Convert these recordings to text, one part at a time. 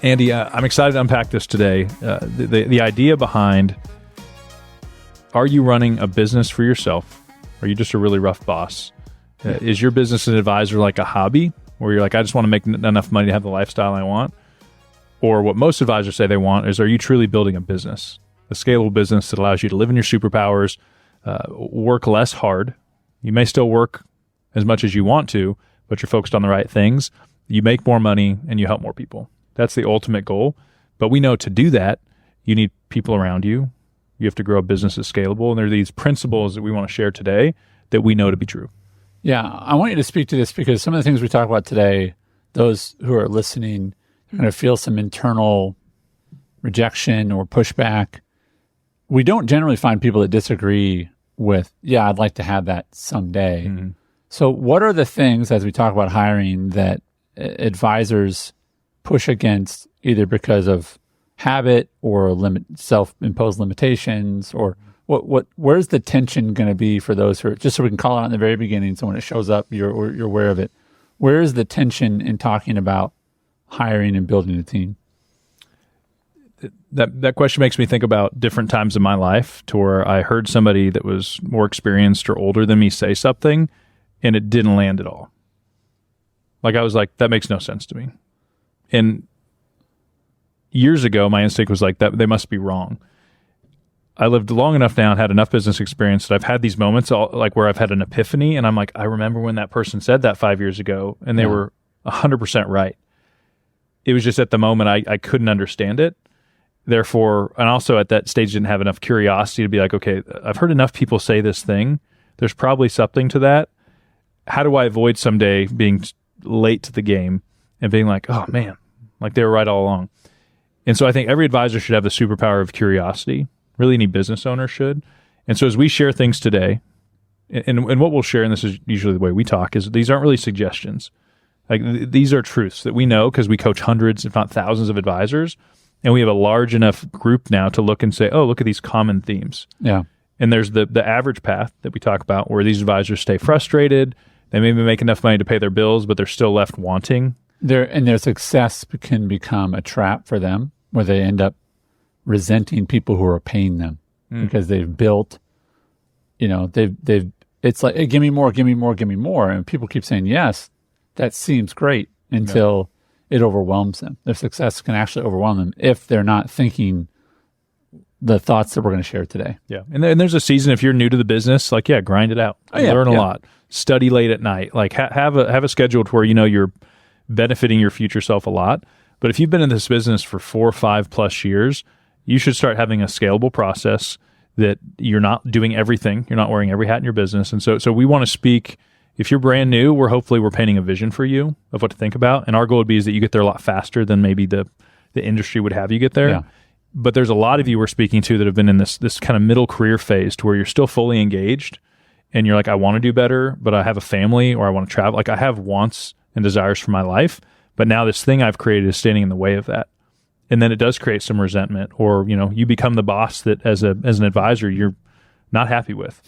Andy, I'm excited to unpack this today. The idea behind, are you running a business for yourself? Are you just a really rough boss? Is your business an advisor like a hobby where you're like, I just want to make enough money to have the lifestyle I want? Or what most advisors say they want is, are you truly building a business, a scalable business that allows you to live in your superpowers, work less hard? You may still work as much as you want to, but you're focused on the right things. You make more money and you help more people. That's the ultimate goal. But we know to do that, you need people around you. You have to grow a business that's scalable. And there are these principles that we want to share today that we know to be true. Yeah, I want you to speak to this because some of the things we talk about today, those who are listening are going to feel some internal rejection or pushback. We don't generally find people that disagree with, yeah, I'd like to have that someday. Mm-hmm. So what are the things, as we talk about hiring, that advisors push against either because of habit or self-imposed limitations, or where's the tension going to be for those who are, just so we can call it out in the very beginning, so when it shows up, you're aware of it. Where is the tension in talking about hiring and building a team? That question makes me think about different times in my life to where I heard somebody that was more experienced or older than me say something and it didn't land at all. Like I was like, that makes no sense to me. And years ago, my instinct was like, that they must be wrong. I lived long enough now and had enough business experience that I've had these moments like where I've had an epiphany and I'm like, I remember when that person said that 5 years ago and they were 100% right. It was just at the moment I couldn't understand it. Therefore, and also at that stage didn't have enough curiosity to be like, okay, I've heard enough people say this thing. There's probably something to that. How do I avoid someday being late to the game and being like, oh man, like they were right all along? And so I think every advisor should have the superpower of curiosity. Really any business owner should. And so as we share things today, and what we'll share, and this is usually the way we talk, is these aren't really suggestions. Like these are truths that we know because we coach hundreds, if not thousands of advisors. And we have a large enough group now to look and say, oh, look at these common themes. Yeah. And there's the average path that we talk about where these advisors stay frustrated. They maybe make enough money to pay their bills, but they're still left wanting. Their success can become a trap for them where they end up resenting people who are paying them because they've built, it's like, hey, give me more, give me more, give me more. And people keep saying, yes, that seems great until it overwhelms them. Their success can actually overwhelm them if they're not thinking the thoughts that we're going to share today. Yeah. And there's a season, if you're new to the business, like, grind it out. Learn a lot. Study late at night. Like have a schedule to where you're benefiting your future self a lot. But if you've been in this business for 4 or 5 plus years, you should start having a scalable process that you're not doing everything. You're not wearing every hat in your business. And so we want to speak. If you're brand new, we're painting a vision for you of what to think about. And our goal would be is that you get there a lot faster than maybe the industry would have you get there. Yeah. But there's a lot of you we're speaking to that have been in this kind of middle career phase to where you're still fully engaged and you're like, I want to do better, but I have a family or I want to travel. Like I have wants and desires for my life, but now this thing I've created is standing in the way of that. And then it does create some resentment, or, you become the boss that as an advisor, you're not happy with.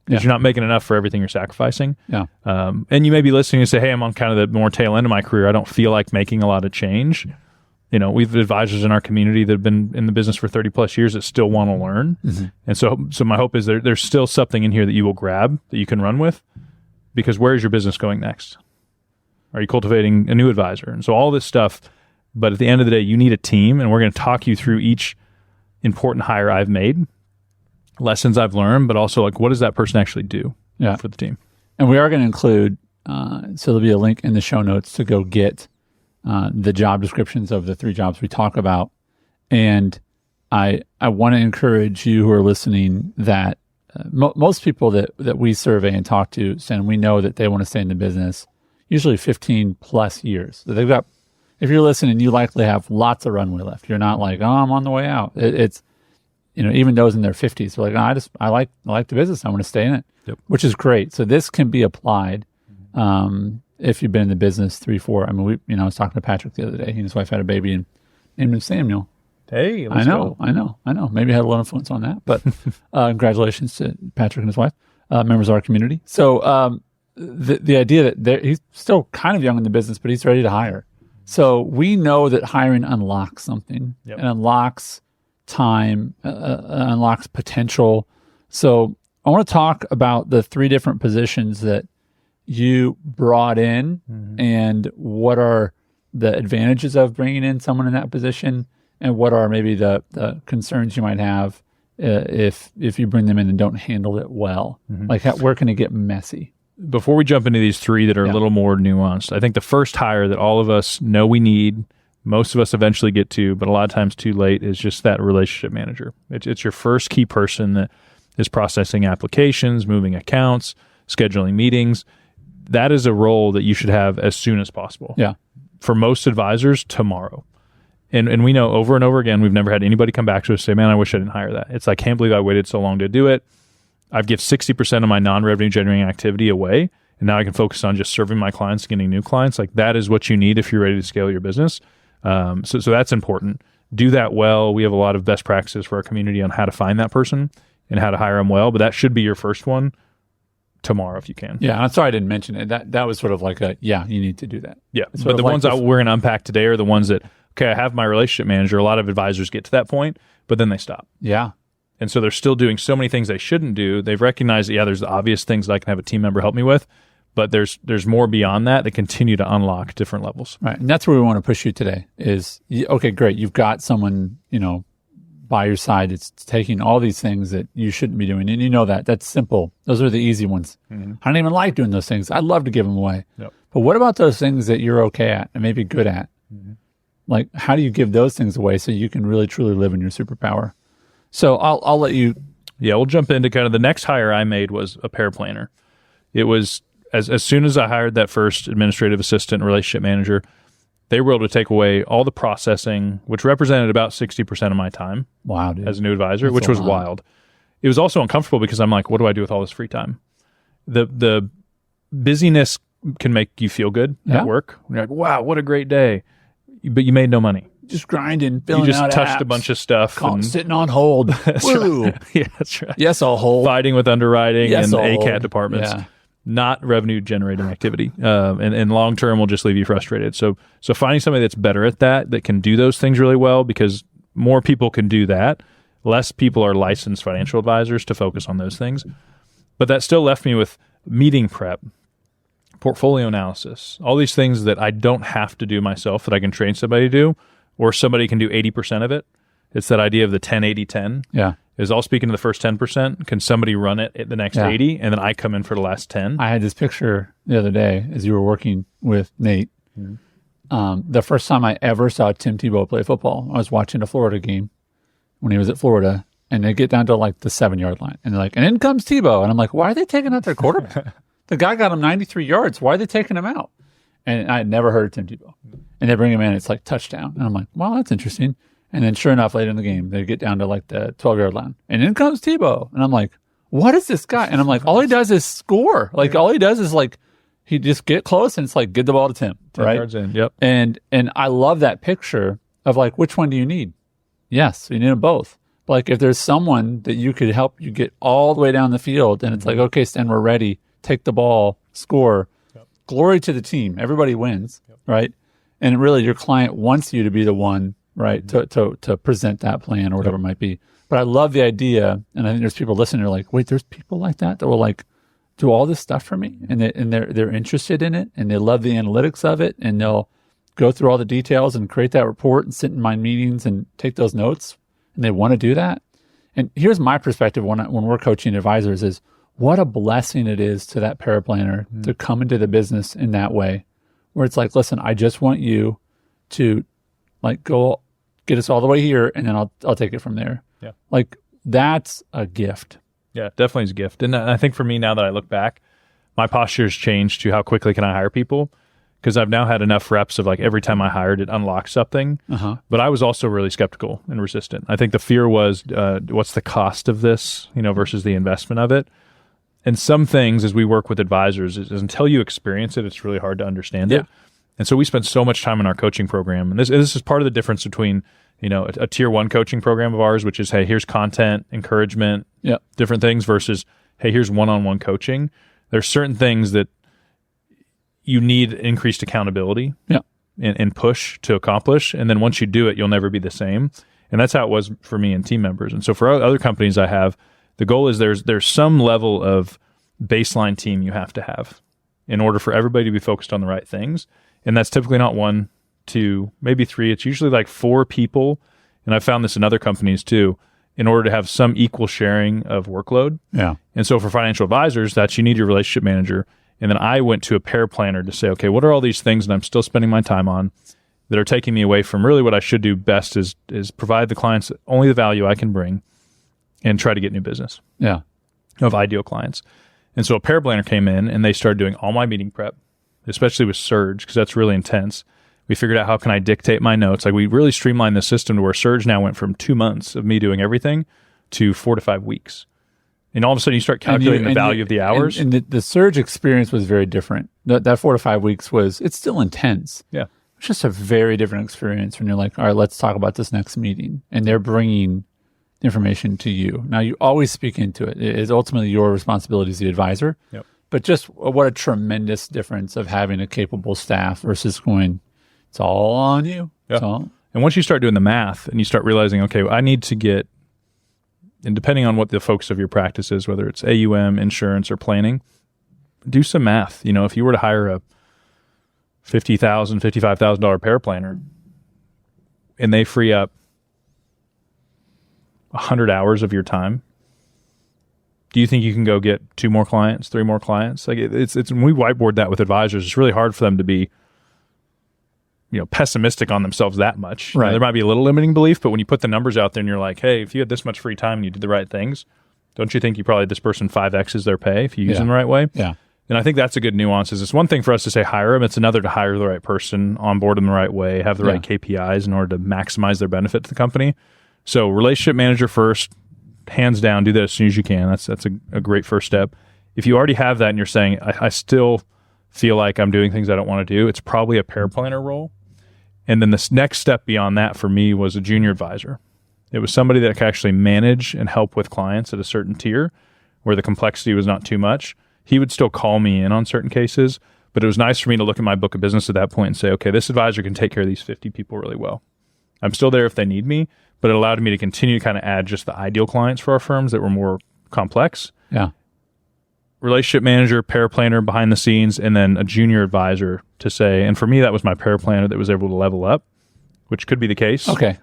Because you're not making enough for everything you're sacrificing. Yeah. And you may be listening and say, hey, I'm on kind of the more tail end of my career. I don't feel like making a lot of change. We've advisors in our community that have been in the business for 30 plus years that still want to learn. Mm-hmm. And so my hope is there's still something in here that you will grab that you can run with, because where is your business going next? Are you cultivating a new advisor? And so all this stuff, but at the end of the day, you need a team, and we're going to talk you through each important hire I've made, lessons I've learned, but also like, what does that person actually do for the team? And we are going to include, so there'll be a link in the show notes to go get the job descriptions of the 3 jobs we talk about. And I want to encourage you who are listening that most people that we survey and talk to, Sten, we know that they want to stay in the business, usually 15 plus years. So they've got, if you're listening, you likely have lots of runway left. You're not like, oh, I'm on the way out. It's, even those in their 50s, they're like, I like the business. I want to stay in it, which is great. So this can be applied if you've been in the business 3, 4. I mean, I was talking to Patrick the other day. He and his wife had a baby and named him Samuel. Hey, I know. Maybe I had a little influence on that, but congratulations to Patrick and his wife, members of our community. So the idea that he's still kind of young in the business, but he's ready to hire. So we know that hiring unlocks something. Yep. It unlocks time, unlocks potential. So I want to talk about the 3 different positions that you brought in and what are the advantages of bringing in someone in that position, and what are maybe the concerns you might have if you bring them in and don't handle it well. Like where can it get messy? Before we jump into these 3 that are a little more nuanced, I think the first hire that all of us know we need, most of us eventually get to, but a lot of times too late, is just that relationship manager. It's your first key person that is processing applications, moving accounts, scheduling meetings. That is a role that you should have as soon as possible. Yeah. For most advisors, tomorrow. And we know over and over again, we've never had anybody come back to us and say, man, I wish I didn't hire that. It's like, I can't believe I waited so long to do it. I've given 60% of my non-revenue generating activity away, and now I can focus on just serving my clients, getting new clients. Like, that is what you need if you're ready to scale your business. So that's important. Do that well. We have a lot of best practices for our community on how to find that person and how to hire them well, but that should be your first one tomorrow if you can. Yeah, I'm sorry I didn't mention it. That was sort of like you need to do that. Yeah, but the ones that we're going to unpack today are the ones that, okay, I have my relationship manager. A lot of advisors get to that point, but then they stop. Yeah. And so they're still doing so many things they shouldn't do. They've recognized that, there's the obvious things that I can have a team member help me with, but there's more beyond that continue to unlock different levels. Right. And that's where we want to push you today is, okay, great. You've got someone, by your side. It's taking all these things that you shouldn't be doing. And you know that. That's simple. Those are the easy ones. I don't even like doing those things. I'd love to give them away. Yep. But what about those things that you're okay at and maybe good at? Like, how do you give those things away so you can really, truly live in your superpower? So I'll let you. Yeah, we'll jump into kind of the next hire I made was a paraplanner. It was as soon as I hired that first administrative assistant and relationship manager, they were able to take away all the processing, which represented about 60% of my time. Wow, dude. As a new advisor, which was wild. It was also uncomfortable because I'm like, what do I do with all this free time? The busyness can make you feel good at work. You're like, wow, what a great day. But you made no money. Just grinding, filling out You just touched apps, a bunch of stuff. sitting on hold. Woo. Right. Yeah, that's right. Yes, I'll hold. Fighting with underwriting Yes, and I'll ACAT hold. departments. Yeah. Not revenue generating activity. And long term will just leave you frustrated. So finding somebody that's better at that can do those things really well, because more people can do that. Less people are licensed financial advisors to focus on those things. But that still left me with meeting prep, portfolio analysis, all these things that I don't have to do myself, that I can train somebody to do, or somebody can do 80% of it. It's that idea of the 10-80-10. Yeah. Is all speaking to the first 10%. Can somebody run it at the next 80, and then I come in for the last 10? I had this picture the other day as you were working with Nate. The first time I ever saw Tim Tebow play football, I was watching a Florida game when he was at Florida, and they get down to like the 7-yard line, and they're like, and in comes Tebow. And I'm like, why are they taking out their quarterback? The guy got him 93 yards. Why are they taking him out? And I had never heard of Tim Tebow. And they bring him in, it's like touchdown. And I'm like, well, that's interesting. And then sure enough, later in the game, they get down to like the 12-yard line. And in comes Tebow. And I'm like, what is this guy? And I'm like, all he does is score. Like, all he does is like, he just get close and it's like, give the ball to Tim. 10 right? yards in, yep. And I love that picture of like, which one do you need? Yes, you need them both. But like, if there's someone that you could help you get all the way down the field, and it's like, okay, Sten, we're ready. Take the ball, score. Yep. Glory to the team. Everybody wins, right? And really, your client wants you to be the one, right, to present that plan or whatever it might be. But I love the idea, and I think there's people listening who are like, wait, there's people like that will like do all this stuff for me, and they're interested in it, and they love the analytics of it, and they'll go through all the details and create that report and sit in my meetings and take those notes, and they want to do that. And here's my perspective when we're coaching advisors is what a blessing it is to that paraplanner to come into the business in that way, where it's like, listen, I just want you to like go get us all the way here, and then I'll take it from there. Yeah. Like, that's a gift. Yeah, definitely is a gift. And I think for me, now that I look back, my posture has changed to how quickly can I hire people, because I've now had enough reps of like every time I hired, it unlocked something. But I was also really skeptical and resistant. I think the fear was, what's the cost of this, versus the investment of it? And some things, as we work with advisors, is until you experience it, it's really hard to understand it. And so we spend so much time in our coaching program. And this is part of the difference between, a tier 1 coaching program of ours, which is, hey, here's content, encouragement, different things, versus, hey, here's one-on-one coaching. There's certain things that you need increased accountability. and push to accomplish. And then once you do it, you'll never be the same. And that's how it was for me and team members. And so for other companies I have, the goal is there's some level of baseline team you have to have in order for everybody to be focused on the right things. And that's typically not 1, 2, maybe 3. It's usually like 4 people. And I've found this in other companies too, in order to have some equal sharing of workload. Yeah. And so for financial advisors, that's you need your relationship manager. And then I went to a paraplanner to say, okay, what are all these things that I'm still spending my time on that are taking me away from really what I should do best is provide the clients only the value I can bring and try to get new business of ideal clients. And so a paraplanner came in and they started doing all my meeting prep, especially with Surge, because that's really intense. We figured out how can I dictate my notes. Like we really streamlined the system to where Surge now went from 2 months of me doing everything to 4 to 5 weeks. And all of a sudden you start calculating the value of the hours. And the Surge experience was very different. That 4 to 5 weeks it's still intense. Yeah. It's just a very different experience when you're like, all right, let's talk about this next meeting. And they're bringing the information to you. Now you always speak into it. It is ultimately your responsibility as the advisor. Yep. But just what a tremendous difference of having a capable staff versus going, it's all on you. Yeah. And once you start doing the math and you start realizing, okay, I need to get, and depending on what the focus of your practice is, whether it's AUM, insurance, or planning, do some math. If you were to hire a $50,000, $55,000 paraplanner and they free up 100 hours of your time, do you think you can go get 2 more clients, 3 more clients? Like it's when we whiteboard that with advisors, it's really hard for them to be pessimistic on themselves that much. Right. There might be a little limiting belief, but when you put the numbers out there and you're like, hey, if you had this much free time and you did the right things, don't you think you probably this person 5X's their pay if you use them the right way? Yeah. And I think that's a good nuance. It's one thing for us to say hire them. It's another to hire the right person, onboard them the right way, have the right KPIs in order to maximize their benefit to the company. So relationship manager first, hands down, do that as soon as you can. That's a great first step. If you already have that and you're saying, I still feel like I'm doing things I don't want to do, it's probably a paraplanner role. And then this next step beyond that for me was a junior advisor. It was somebody that could actually manage and help with clients at a certain tier where the complexity was not too much. He would still call me in on certain cases, but it was nice for me to look at my book of business at that point and say, okay, this advisor can take care of these 50 people really well. I'm still there if they need me, but it allowed me to continue to kind of add just the ideal clients for our firms that were more complex. Yeah. Relationship manager, paraplanner behind the scenes, and then a junior advisor to say, and for me, that was my paraplanner that was able to level up, which could be the case. Okay.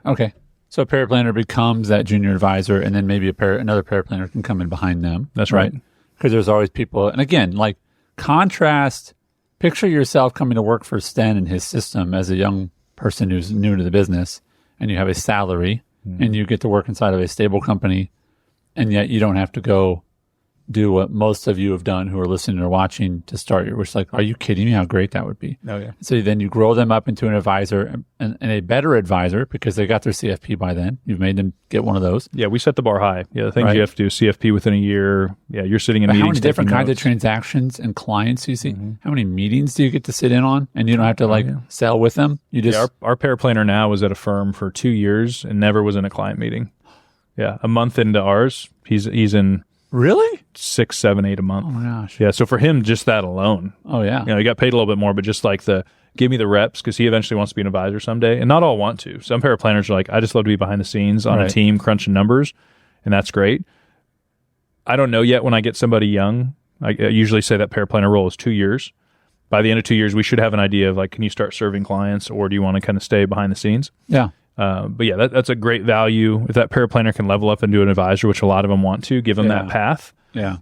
So a paraplanner becomes that junior advisor, and then maybe another paraplanner can come in behind them. That's right. Because there's always people, and again, like contrast, picture yourself coming to work for Sten and his system as a young person who's new to the business, and you have a salary, and you get to work inside of a stable company, and yet you don't have to go do what most of you have done who are listening or watching to start your, which is like, are you kidding me? How great that would be. Oh, yeah. So then you grow them up into an advisor and a better advisor because they got their CFP by then. You've made them get one of those. Yeah, we set the bar high. Yeah, the things you have to do, CFP within a year. Yeah, you're sitting in meetings. How many different kinds of transactions and clients do you see? How many meetings do you get to sit in on? And you don't have to sell with them. You just our paraplanner now was at a firm for 2 years and never was in a client meeting. Yeah, a month into ours, he's in really 6, 7, 8 a month. Oh my gosh. Yeah, so for him, just that alone. Oh yeah. He got paid a little bit more, but just like give me the reps because he eventually wants to be an advisor someday. And not all want to. Some paraplanners are like, I just love to be behind the scenes on a team crunching numbers, and that's great. I don't know yet when I get somebody young. I usually say that paraplanner role is 2 years. By the end of 2 years, we should have an idea of like, can you start serving clients or do you want to kind of stay behind the scenes? Yeah. But yeah, that's a great value. If that paraplanner can level up into an advisor, which a lot of them want to, give them that path. Yeah.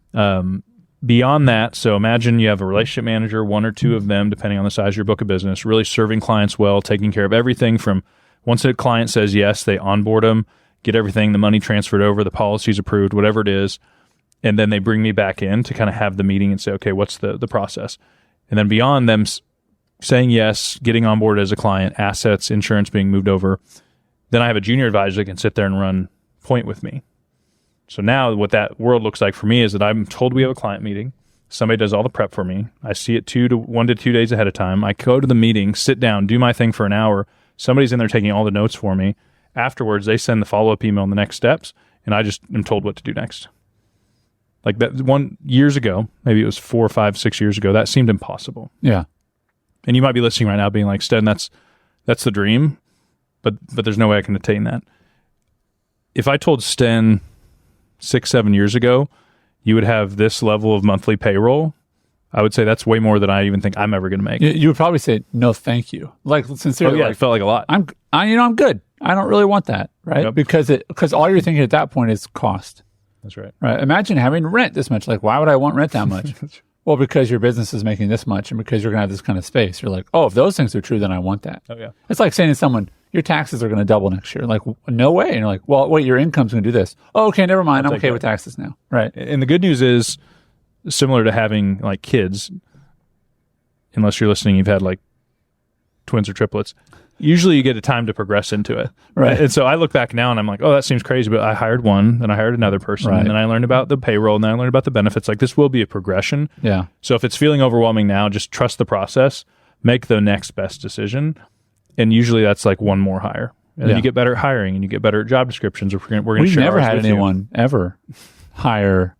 Beyond that, so imagine you have a relationship manager, 1 or 2 of them, depending on the size of your book of business, really serving clients well, taking care of everything from once a client says yes, they onboard them, get everything, the money transferred over, the policies approved, whatever it is. And then they bring me back in to kind of have the meeting and say, okay, what's the process? And then beyond them saying yes, getting on board as a client, assets, insurance being moved over, then I have a junior advisor that can sit there and run point with me. So now what that world looks like for me is that I'm told we have a client meeting. Somebody does all the prep for me. I see it 1 to 2 days ahead of time. I go to the meeting, sit down, do my thing for an hour. Somebody's in there taking all the notes for me. Afterwards, they send the follow-up email and the next steps, and I just am told what to do next. Like that years ago, maybe it was 4, 5, 6 years ago, that seemed impossible. Yeah. And you might be listening right now being like, Sten, that's the dream, but there's no way I can attain that. If I told Sten 6-7 years ago, you would have this level of monthly payroll, I would say that's way more than I even think I'm ever going to make. You would probably say, no, thank you. Like, sincerely. Oh, yeah, like, it felt like a lot. I'm good. I don't really want that, right? Yep. Because all you're thinking at that point is cost. That's right. Right. Imagine having rent this much. Like, why would I want rent that much? Well, because your business is making this much and because you're going to have this kind of space. You're like, oh, if those things are true, then I want that. Oh, yeah. It's like saying to someone, your taxes are going to double next year. Like, no way. And you're like, well, wait, your income's going to do this. Oh, okay, never mind. I'm okay with taxes now. Right. And the good news is, similar to having like kids, unless you're listening, you've had like twins or triplets, usually you get a time to progress into it. Right. And so I look back now and I'm like, oh, that seems crazy, but I hired one, then I hired another person, Right. and then I learned about the payroll, and then I learned about the benefits. Like, this will be a progression. Yeah. So if it's feeling overwhelming now, just trust the process, make the next best decision. And usually that's like one more hire. And you get better at hiring, and you get better at job descriptions. We're going to We've share never ours had with anyone ever hire.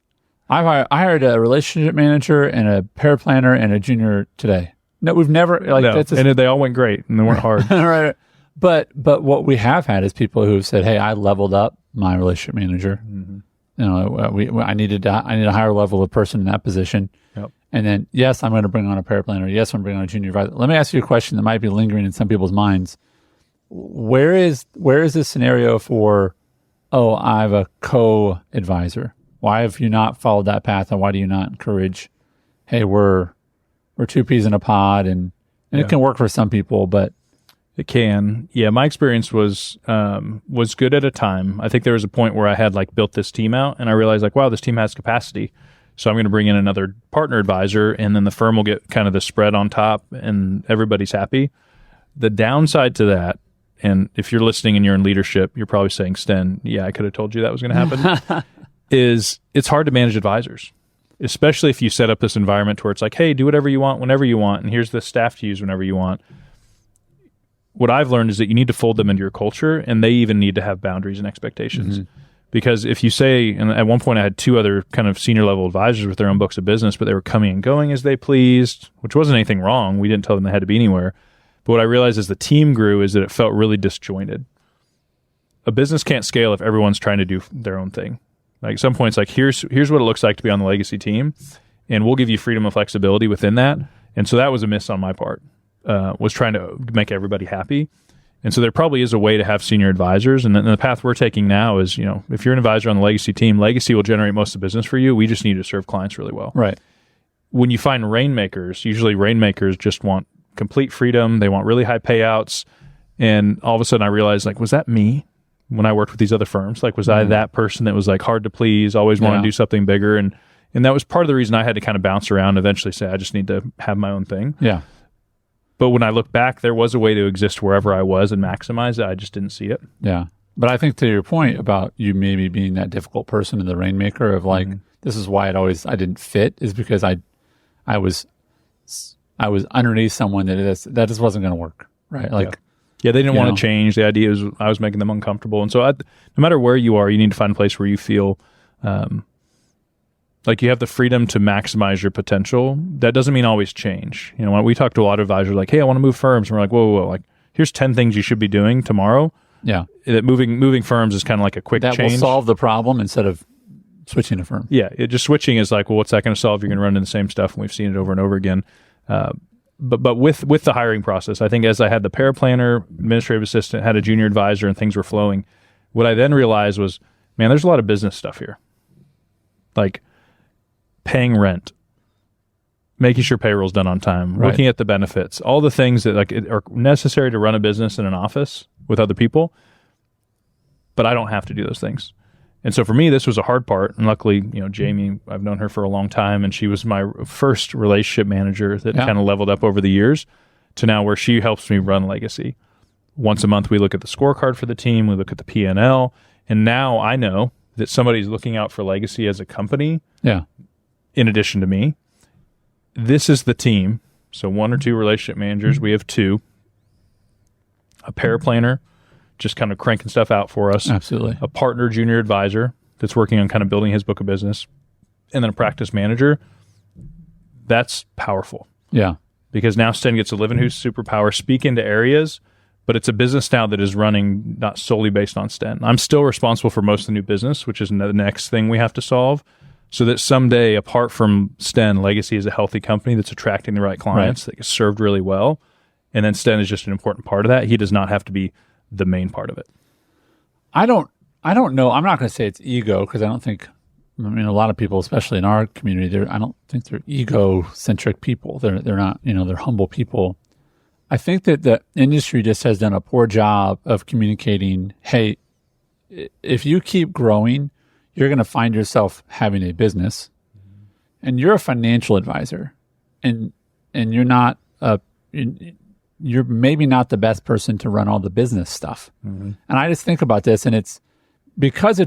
I hired a relationship manager and a paraplanner and a junior today. No, we've never like No. that's And they all went great, and they weren't hard. right. But what we have had is people who have said, "Hey, I leveled up my relationship manager. Mm-hmm. You know, I need a higher level of person in that position." Yep. And then, yes, I'm going to bring on a paraplanner. Yes, I'm bringing on a junior advisor. Let me ask you a question that might be lingering in some people's minds. Where is this scenario for? Oh, I have a co-advisor. Why have you not followed that path, and why do you not encourage? Hey, we're two peas in a pod, and it can work for some people, but It can. Yeah, my experience was good at a time. I think there was a point where I had like built this team out, and I realized like, wow, this team has capacity. So I'm going to bring in another partner advisor, and then the firm will get kind of the spread on top, and everybody's happy. The downside to that, and if you're listening and you're in leadership, you're probably saying, Sten, yeah, I could have told you that was going to happen, is it's hard to manage advisors, especially if you set up this environment where it's like, hey, do whatever you want, whenever you want, and here's the staff to use whenever you want. What I've learned is that you need to fold them into your culture, and they even need to have boundaries and expectations. Mm-hmm. Because if you say, and at one point I had two other kind of senior level advisors with their own books of business, but they were coming and going as they pleased, which wasn't anything wrong. We didn't tell them they had to be anywhere. But what I realized as the team grew is that it felt really disjointed. A business can't scale if everyone's trying to do their own thing. Like at some point, it's like, here's what it looks like to be on the legacy team, and we'll give you freedom and flexibility within that. And so that was a miss on my part, was trying to make everybody happy. And so there probably is a way to have senior advisors. And the path we're taking now is, if you're an advisor on the legacy team, legacy will generate most of the business for you. We just need to serve clients really well. Right. When you find rainmakers, usually rainmakers just want complete freedom. They want really high payouts. And all of a sudden I realized, like, was that me when I worked with these other firms? Like, was I that person that was like hard to please, always wanted to do something bigger? And that was part of the reason I had to kind of bounce around and eventually say, I just need to have my own thing. Yeah. But when I look back, there was a way to exist wherever I was and maximize it. I just didn't see it. Yeah. But I think to your point about you maybe being that difficult person in the rainmaker of like, this is why I didn't fit, is because I was underneath someone that just wasn't going to work. Right. Like, yeah, they didn't want to change. The idea was I was making them uncomfortable. And so no matter where you are, you need to find a place where you feel like you have the freedom to maximize your potential. That doesn't mean always change. When we talk to a lot of advisors, like, hey, I want to move firms. And we're like, whoa. Like, here's 10 things you should be doing tomorrow. Yeah. That moving firms is kind of like a quick change. That will solve the problem instead of switching a firm. Yeah. Just switching is like, well, what's that going to solve? You're going to run into the same stuff. And we've seen it over and over again. But with the hiring process, I think as I had the paraplanner, administrative assistant, had a junior advisor, and things were flowing, what I then realized was, man, there's a lot of business stuff here. Like paying rent, making sure payroll's done on time, looking at the benefits, all the things that are necessary to run a business in an office with other people. But I don't have to do those things. And so for me, this was a hard part. And luckily, Jamie, I've known her for a long time, and she was my first relationship manager that kind of leveled up over the years to now where she helps me run legacy. Once a month, we look at the scorecard for the team. We look at the P&L. And now I know that somebody's looking out for legacy as a company. Yeah. In addition to me. This is the team. So 1 or 2 relationship managers. We have 2. A paraplanner, just kind of cranking stuff out for us. Absolutely. A partner junior advisor that's working on kind of building his book of business. And then a practice manager. That's powerful. Yeah. because now Sten gets to live in whose superpower, speak into areas, but it's a business now that is running not solely based on Sten. I'm still responsible for most of the new business, which is the next thing we have to solve, so that someday, apart from Sten, Legacy is a healthy company that's attracting the right clients, that gets served really well. And then Sten is just an important part of that. He does not have to be the main part of it. I don't know. I'm not going to say it's ego, because I mean, a lot of people, especially in our community, I don't think they're egocentric people. They're not, they're humble people. I think that the industry just has done a poor job of communicating, hey, if you keep growing, you're going to find yourself having a business, and you're a financial advisor, and you're not you're maybe not the best person to run all the business stuff. And I just think about this, and it's because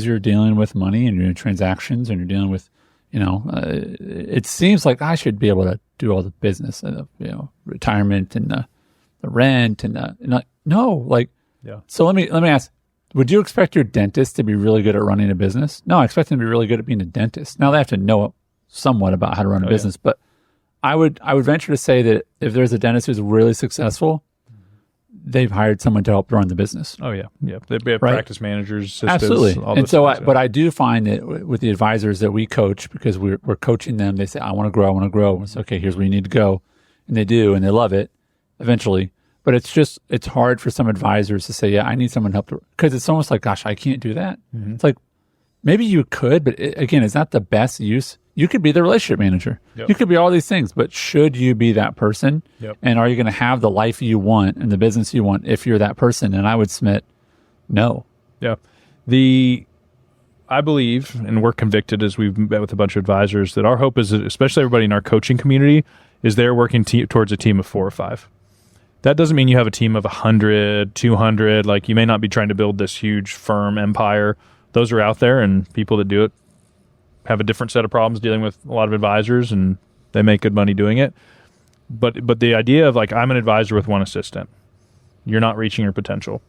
you're dealing with money and you're doing transactions and you're dealing with, it seems like I should be able to do all the business, retirement and the rent So let me ask, would you expect your dentist to be really good at running a business? No, I expect them to be really good at being a dentist. Now they have to know somewhat about how to run a business, but I would venture to say that if there's a dentist who's really successful, they've hired someone to help run the business. Oh yeah, yeah. They have practice managers, absolutely. And so, but I do find that with the advisors that we coach, because we're coaching them, they say, "I want to grow. I want to grow." It's okay. Here's where you need to go, and they do, and they love it eventually. But it's hard for some advisors to say, "Yeah, I need someone to help," because it's almost like, "Gosh, I can't do that." It's like maybe you could, but again, it's not the best use. You could be the relationship manager. Yep. You could be all these things, but should you be that person? Yep. And are you going to have the life you want and the business you want if you're that person? And I would submit, no. Yeah. I believe, and we're convicted as we've met with a bunch of advisors, that our hope is that, especially everybody in our coaching community, is they're working towards a team of 4 or 5. That doesn't mean you have a team of 100, 200. Like, you may not be trying to build this huge firm empire. Those are out there, and people that do it have a different set of problems dealing with a lot of advisors, and they make good money doing it. But the idea of, like, I'm an advisor with 1 assistant, you're not reaching your potential.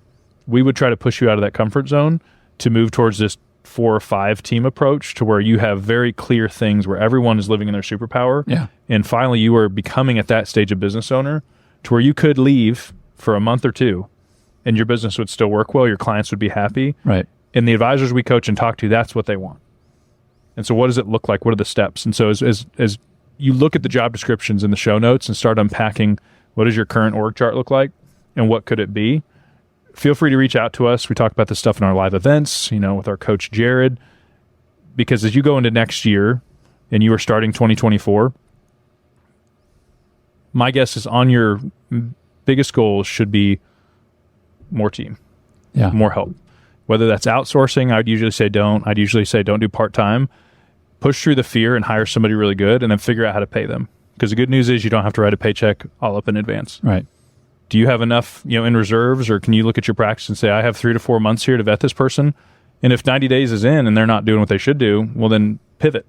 We would try to push you out of that comfort zone to move towards this 4 or 5 team approach, to where you have very clear things where everyone is living in their superpower. Yeah. And finally, you are becoming at that stage a business owner, to where you could leave for a month or 2 and your business would still work well. Your clients would be happy. Right. And the advisors we coach and talk to, that's what they want. And so what does it look like? What are the steps? And so as you look at the job descriptions in the show notes and start unpacking, what does your current org chart look like and what could it be? Feel free to reach out to us. We talk about this stuff in our live events, with our coach Jared, because as you go into next year and you are starting 2024, my guess is on your biggest goals should be more team, more help. Whether that's outsourcing, I'd usually say don't. I'd usually say don't do part-time. Push through the fear and hire somebody really good, and then figure out how to pay them. Because the good news is you don't have to write a paycheck all up in advance. Right. Do you have enough, in reserves, or can you look at your practice and say, I have 3 to 4 months here to vet this person? And if 90 days is in and they're not doing what they should do, well, then pivot.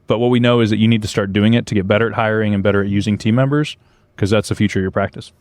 But what we know is that you need to start doing it to get better at hiring and better at using team members, because that's the future of your practice.